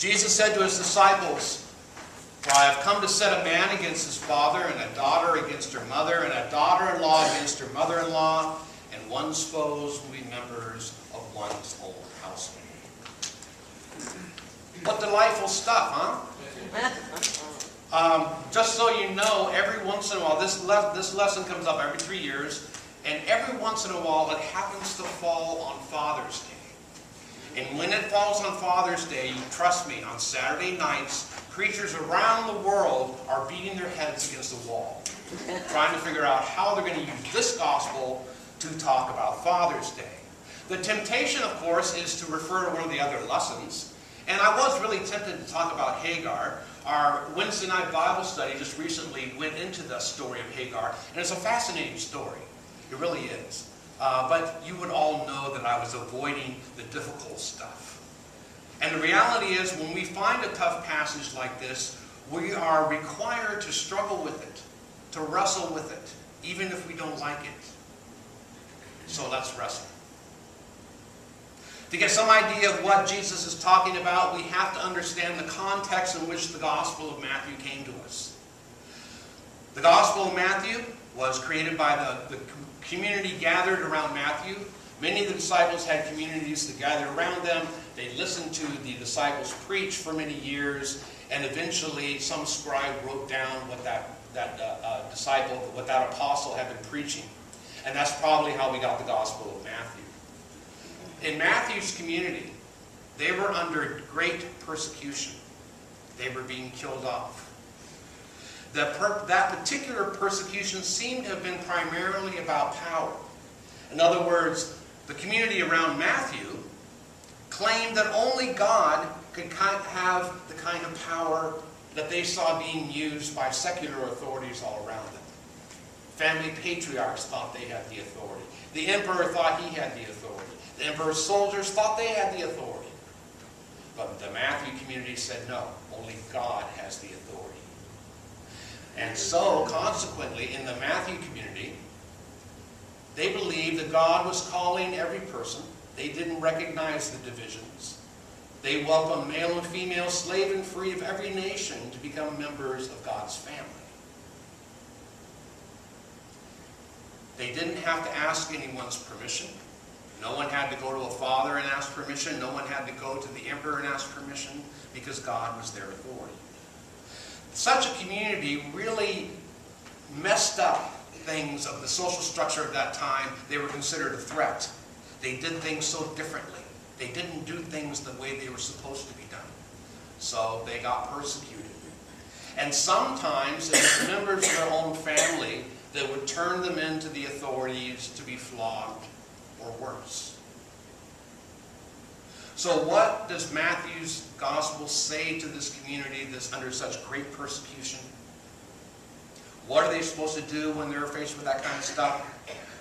Jesus said to his disciples, "For I have come to set a man against his father, and a daughter against her mother, and a daughter-in-law against her mother-in-law, and one's foes will be members of one's own household." What delightful stuff, huh? Just so you know, every once in a while, this lesson comes up every 3 years, and every once in a while it happens to fall on Father's Day. And when it falls on Father's Day, trust me, on Saturday nights, preachers around the world are beating their heads against the wall, trying to figure out how they're going to use this gospel to talk about Father's Day. The temptation, of course, is to refer to one of the other lessons. And I was really tempted to talk about Hagar. Our Wednesday night Bible study just recently went into the story of Hagar. And it's a fascinating story. It really is. But you would all know that I was avoiding the difficult stuff. And the reality is, when we find a tough passage like this, we are required to struggle with it, to wrestle with it, even if we don't like it. So let's wrestle. To get some idea of what Jesus is talking about, we have to understand the context in which the Gospel of Matthew came to us. The Gospel of Matthew was created by the community gathered around Matthew. Many of the disciples had communities that gathered around them. They listened to the disciples preach for many years, and eventually some scribe wrote down what that disciple, what that apostle had been preaching. And that's probably how we got the Gospel of Matthew. In Matthew's community, they were under great persecution. They were being killed off. That particular persecution seemed to have been primarily about power. In other words, the community around Matthew claimed that only God could have the kind of power that they saw being used by secular authorities all around them. Family patriarchs thought they had the authority. The emperor thought he had the authority. The emperor's soldiers thought they had the authority. But the Matthew community said, no, only God has the authority. And so, consequently, in the Matthew community, they believed that God was calling every person. They didn't recognize the divisions. They welcomed male and female, slave and free of every nation to become members of God's family. They didn't have to ask anyone's permission. No one had to go to a father and ask permission. No one had to go to the emperor and ask permission, because God was their authority. Such a community really messed up things of the social structure of that time. They were considered a threat. They did things so differently. They didn't do things the way they were supposed to be done. So they got persecuted. And sometimes it was members of their own family that would turn them into the authorities to be flogged or worse. So what does Matthew's gospel say to this community that's under such great persecution? What are they supposed to do when they're faced with that kind of stuff?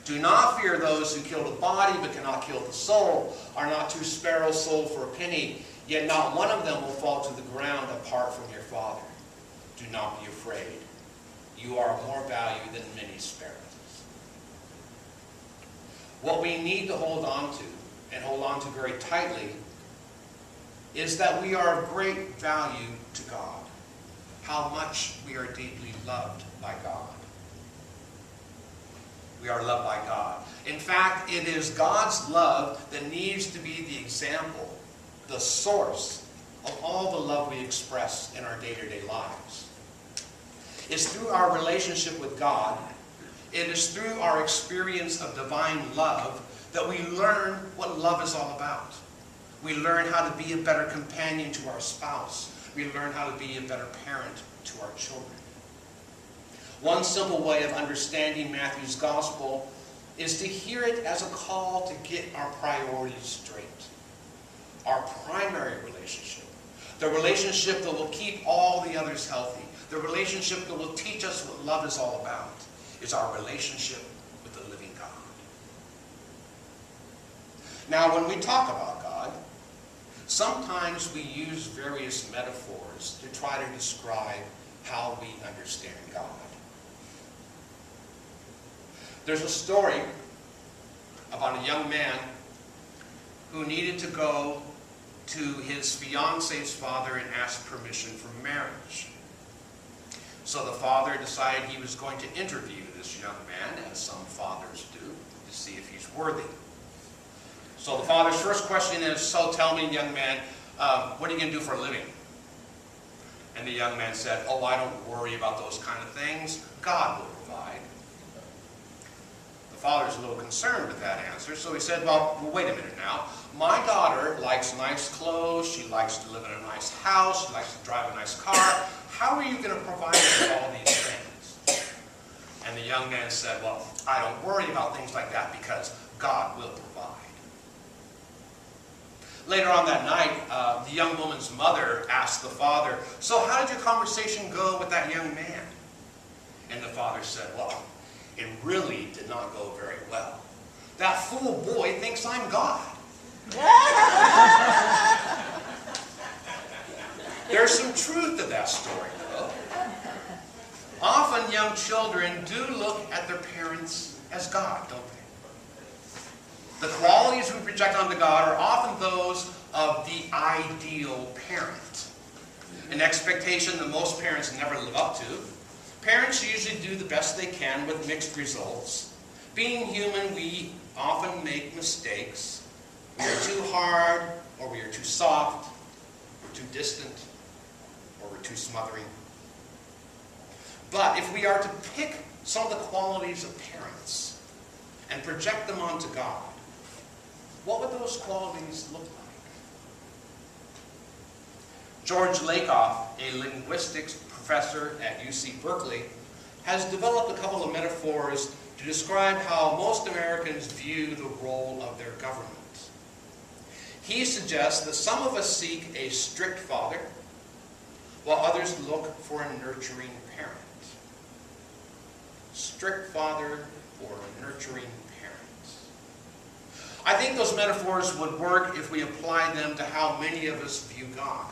Do not fear those who kill the body but cannot kill the soul. Are not 2 sparrows sold for a penny? Yet not one of them will fall to the ground apart from your Father. Do not be afraid. You are of more value than many sparrows. What we need to hold on to, and hold on to very tightly, is that we are of great value to God. How much we are deeply loved by God. We are loved by God. In fact, it is God's love that needs to be the example, the source of all the love we express in our day-to-day lives. It's through our relationship with God, it is through our experience of divine love that we learn what love is all about. We learn how to be a better companion to our spouse. We learn how to be a better parent to our children. One simple way of understanding Matthew's gospel is to hear it as a call to get our priorities straight. Our primary relationship, the relationship that will keep all the others healthy, the relationship that will teach us what love is all about, is our relationship with the living God. Now, when we talk about God, sometimes we use various metaphors to try to describe how we understand God. There's a story about a young man who needed to go to his fiance's father and asked permission for marriage. So the father decided he was going to interview this young man, as some fathers do, to see if he's worthy. So the father's first question is, so tell me, young man, what are you going to do for a living? And the young man said, oh, I don't worry about those kind of things. God will provide. The father's a little concerned with that answer, so he said, well, wait a minute now. My daughter likes nice clothes, she likes to live in a nice house, she likes to drive a nice car. How are you going to provide for all these things? And the young man said, well, I don't worry about things like that because God will provide. Later on that night, the young woman's mother asked the father, so how did your conversation go with that young man? And the father said, well, it really did not go very well. That fool boy thinks I'm God. There's some truth to that story, though. Often young children do look at their parents as God, don't they? The qualities we project onto God are often those of the ideal parent. An expectation that most parents never live up to. Parents usually do the best they can with mixed results. Being human, we often make mistakes. We are too hard, or we are too soft, we're too distant, or we're too smothering. But if we are to pick some of the qualities of parents and project them onto God, what would those qualities look like? George Lakoff, a linguistics professor at UC Berkeley, has developed a couple of metaphors to describe how most Americans view the role of their government. He suggests that some of us seek a strict father, while others look for a nurturing parent. Strict father or a nurturing parent. I think those metaphors would work if we applied them to how many of us view God.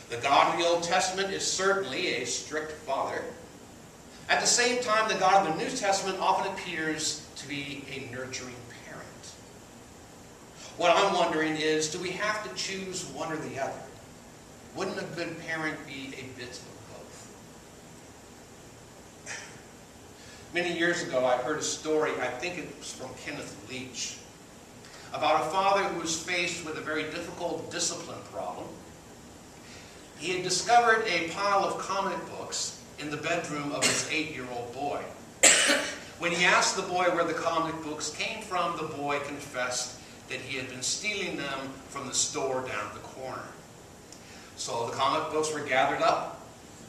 The God of the Old Testament is certainly a strict father. At the same time, the God of the New Testament often appears to be a nurturing parent. What I'm wondering is, do we have to choose one or the other? Wouldn't a good parent be a bit of both? Many years ago, I heard a story, I think it was from Kenneth Leach, about a father who was faced with a very difficult discipline problem. He had discovered a pile of comic books in the bedroom of his 8-year-old boy. When he asked the boy where the comic books came from, the boy confessed that he had been stealing them from the store down at the corner. So the comic books were gathered up,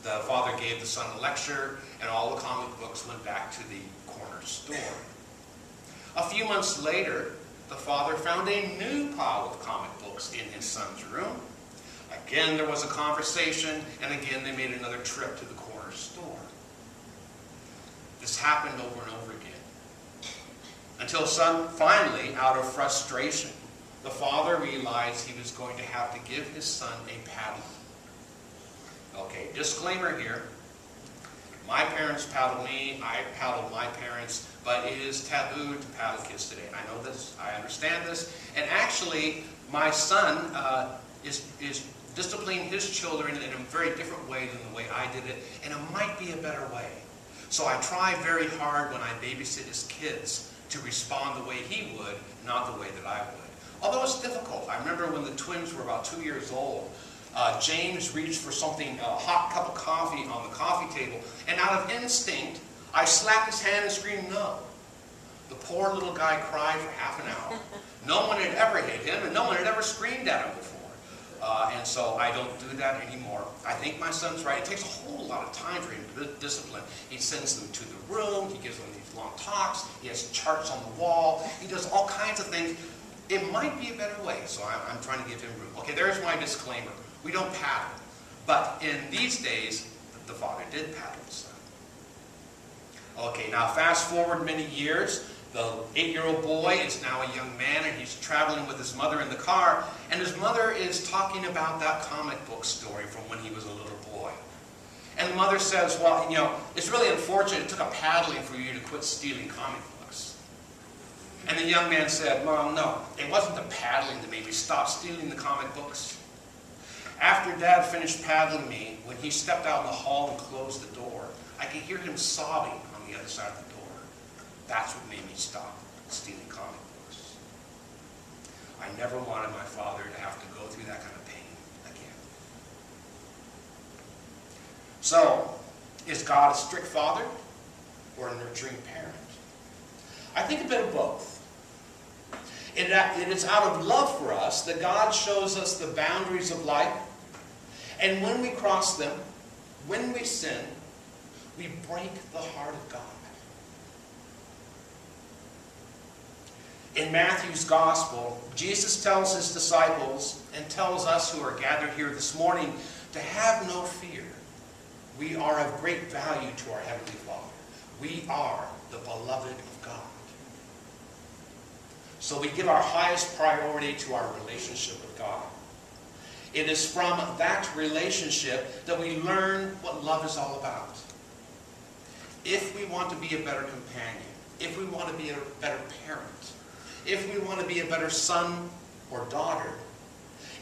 the father gave the son a lecture, and all the comic books went back to the corner store. A few months later, the father found a new pile of comic books in his son's room. Again, there was a conversation, and again they made another trip to the corner store. This happened over and over again. Until finally, out of frustration, the father realized he was going to have to give his son a paddle. Okay, disclaimer here. My parents paddled me, I paddled my parents, but it is taboo to paddle kids today. I know this, I understand this, and actually, my son is disciplining his children in a very different way than the way I did it, and it might be a better way. So I try very hard when I babysit his kids to respond the way he would, not the way that I would. Although it's difficult. I remember when the twins were about 2 years old, James reached for something, a hot cup of coffee on the coffee table, and out of instinct, I slapped his hand and screamed, no. The poor little guy cried for half an hour. No one had ever hit him, and no one had ever screamed at him before. And so I don't do that anymore. I think my son's right. It takes a whole lot of time for him to discipline. He sends them to the room. He gives them these long talks. He has charts on the wall. He does all kinds of things. It might be a better way, so I'm trying to give him room. Okay, there's my disclaimer. We don't paddle. But in these days, the father did paddle his son. Okay, now fast forward many years. The 8-year-old boy is now a young man, and he's traveling with his mother in the car, and his mother is talking about that comic book story from when he was a little boy. And the mother says, well, you know, it's really unfortunate it took a paddling for you to quit stealing comic books. And the young man said, Mom, no, it wasn't the paddling that made me stop stealing the comic books. After Dad finished paddling me, when he stepped out in the hall and closed the door, I could hear him sobbing on the other side of the door. That's what made me stop stealing comic books. I never wanted my father to have to go through that kind of pain again. So, is God a strict father or a nurturing parent? I think a bit of both. It is out of love for us that God shows us the boundaries of life. And when we cross them, when we sin, we break the heart of God. In Matthew's Gospel, Jesus tells his disciples and tells us who are gathered here this morning to have no fear. We are of great value to our Heavenly Father. We are the beloved of God. So we give our highest priority to our relationship with God. It is from that relationship that we learn what love is all about. If we want to be a better companion, if we want to be a better parent, if we want to be a better son or daughter,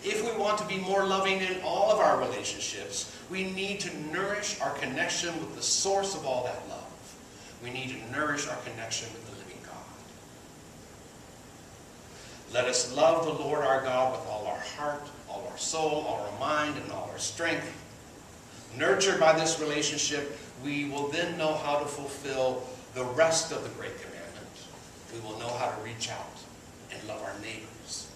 if we want to be more loving in all of our relationships, we need to nourish our connection with the source of all that love. We need to nourish our connection with the living God. Let us love the Lord our God with all our heart, all our soul, all our mind, and all our strength. Nurtured by this relationship, we will then know how to fulfill the rest of the Great Commandment. We will know how to reach out and love our neighbors